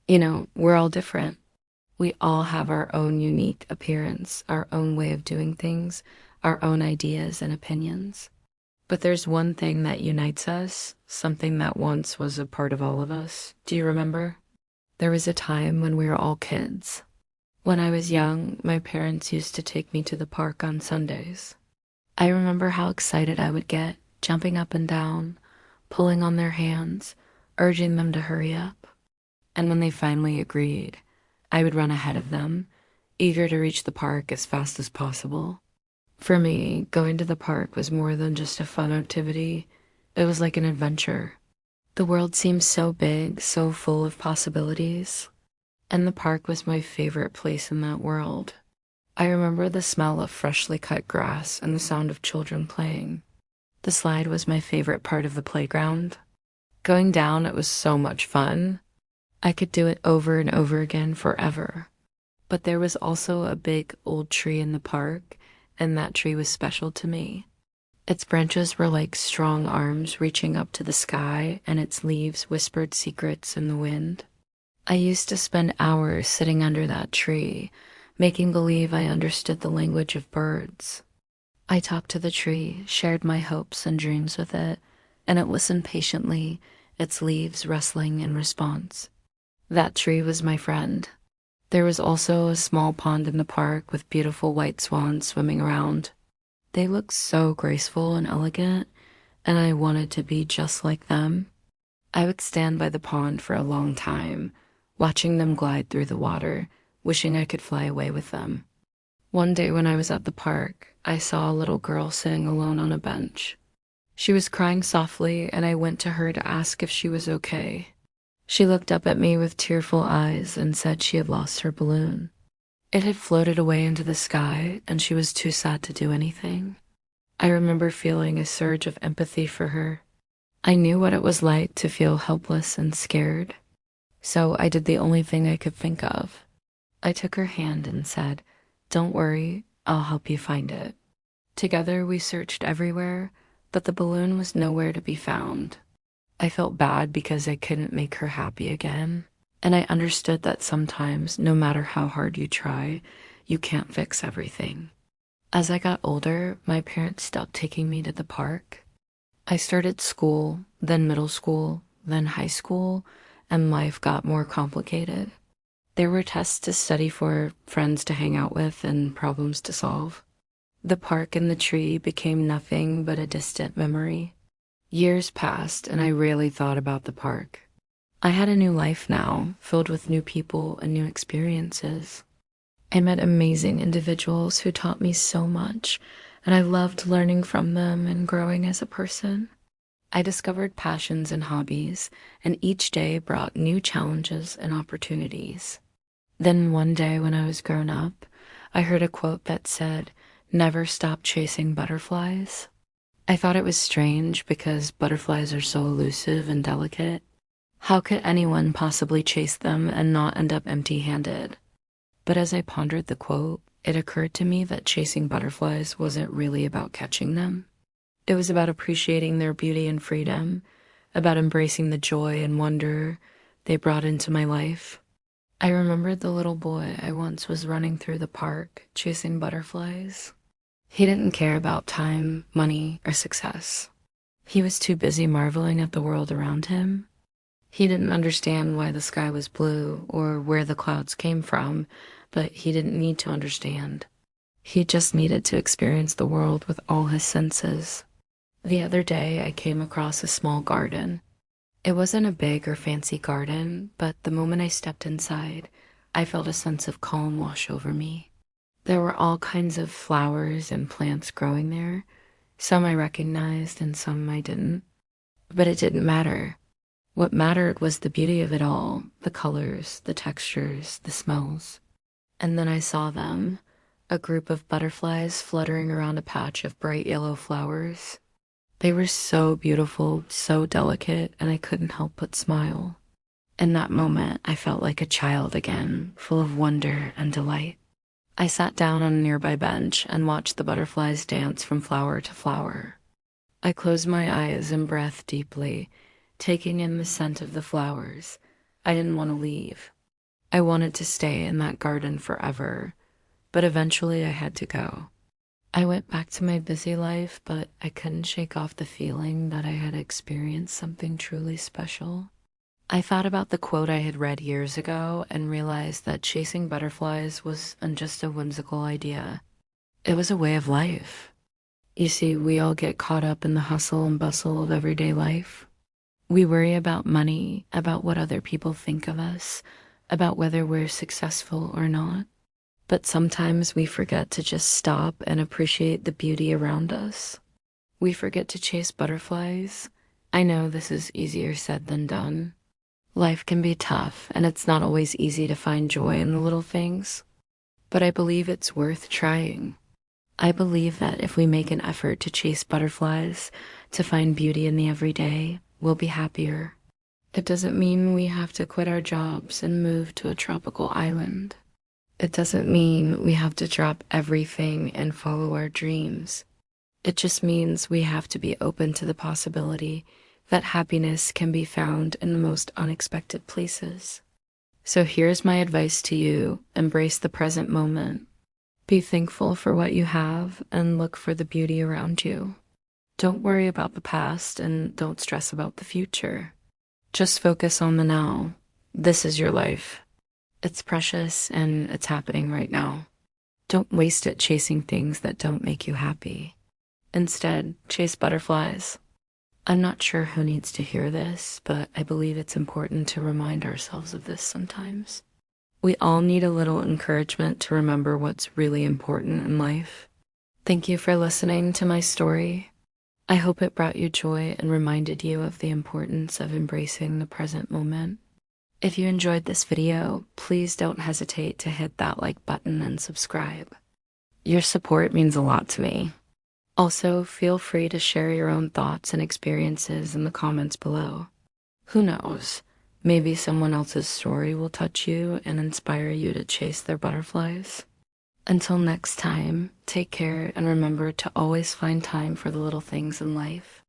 We're all different. We all have our own unique appearance, our own way of doing things, our own ideas and opinions. But there's one thing that unites us, something that once was a part of all of us. Do you remember? There was a time when we were all kids. When I was young, my parents used to take me to the park on Sundays. I remember how excited I would get, jumping up and down, pulling on their hands, urging them to hurry up. And when they finally agreed, I would run ahead of them, eager to reach the park as fast as possible. For me, going to the park was more than just a fun activity. It was like an adventure. The world seemed so big, so full of possibilities. And the park was my favorite place in that world. I remember the smell of freshly cut grass and the sound of children playing. The slide was my favorite part of the playground. Going down, it was so much fun. I could do it over and over again forever. But there was also a big old tree in the park, and that tree was special to me. Its branches were like strong arms reaching up to the sky, and its leaves whispered secrets in the wind. I used to spend hours sitting under that tree, making believe I understood the language of birds. I talked to the tree, shared my hopes and dreams with it, and it listened patiently, its leaves rustling in response. That tree was my friend. There was also a small pond in the park with beautiful white swans swimming around. They looked so graceful and elegant, and I wanted to be just like them. I would stand by the pond for a long time, watching them glide through the water, wishing I could fly away with them. One day when I was at the park, I saw a little girl sitting alone on a bench. She was crying softly, and I went to her to ask if she was okay. She looked up at me with tearful eyes and said she had lost her balloon. It had floated away into the sky, and she was too sad to do anything. I remember feeling a surge of empathy for her. I knew what it was like to feel helpless and scared. So I did the only thing I could think of. I took her hand and said, "Don't worry, I'll help you find it." Together we searched everywhere, but the balloon was nowhere to be found. I felt bad because I couldn't make her happy again, and I understood that sometimes, no matter how hard you try, you can't fix everything. As I got older, my parents stopped taking me to the park. I started school, then middle school, then high school, and life got more complicated. There were tests to study for, friends to hang out with, and problems to solve. The park and the tree became nothing but a distant memory. Years passed, and I rarely thought about the park. I had a new life now, filled with new people and new experiences. I met amazing individuals who taught me so much, and I loved learning from them and growing as a person. I discovered passions and hobbies, and each day brought new challenges and opportunities. Then one day when I was grown up, I heard a quote that said, "Never stop chasing butterflies." I thought it was strange because butterflies are so elusive and delicate. How could anyone possibly chase them and not end up empty-handed? But as I pondered the quote, it occurred to me that chasing butterflies wasn't really about catching them. It was about appreciating their beauty and freedom, about embracing the joy and wonder they brought into my life. I remembered the little boy I once was running through the park, chasing butterflies. He didn't care about time, money, or success. He was too busy marveling at the world around him. He didn't understand why the sky was blue or where the clouds came from, but he didn't need to understand. He just needed to experience the world with all his senses. The other day, I came across a small garden. It wasn't a big or fancy garden, but the moment I stepped inside, I felt a sense of calm wash over me. There were all kinds of flowers and plants growing there. Some I recognized and some I didn't. But it didn't matter. What mattered was the beauty of it all, the colors, the textures, the smells. And then I saw them, a group of butterflies fluttering around a patch of bright yellow flowers. They were so beautiful, so delicate, and I couldn't help but smile. In that moment, I felt like a child again, full of wonder and delight. I sat down on a nearby bench and watched the butterflies dance from flower to flower. I closed my eyes and breathed deeply, taking in the scent of the flowers. I didn't want to leave. I wanted to stay in that garden forever, but eventually I had to go. I went back to my busy life, but I couldn't shake off the feeling that I had experienced something truly special. I thought about the quote I had read years ago and realized that chasing butterflies wasn't just a whimsical idea. It was a way of life. You see, we all get caught up in the hustle and bustle of everyday life. We worry about money, about what other people think of us, about whether we're successful or not. But sometimes we forget to just stop and appreciate the beauty around us. We forget to chase butterflies. I know this is easier said than done. Life can be tough, and it's not always easy to find joy in the little things. But I believe it's worth trying. I believe that if we make an effort to chase butterflies, to find beauty in the everyday, we'll be happier. It doesn't mean we have to quit our jobs and move to a tropical island. It doesn't mean we have to drop everything and follow our dreams. It just means we have to be open to the possibility that happiness can be found in the most unexpected places. So here's my advice to you: embrace the present moment. Be thankful for what you have and look for the beauty around you. Don't worry about the past and don't stress about the future. Just focus on the now. This is your life. It's precious and it's happening right now. Don't waste it chasing things that don't make you happy. Instead, chase butterflies. I'm not sure who needs to hear this, but I believe it's important to remind ourselves of this sometimes. We all need a little encouragement to remember what's really important in life. Thank you for listening to my story. I hope it brought you joy and reminded you of the importance of embracing the present moment. If you enjoyed this video, please don't hesitate to hit that like button and subscribe. Your support means a lot to me. Also, feel free to share your own thoughts and experiences in the comments below. Who knows? Maybe someone else's story will touch you and inspire you to chase their butterflies. Until next time, take care and remember to always find time for the little things in life.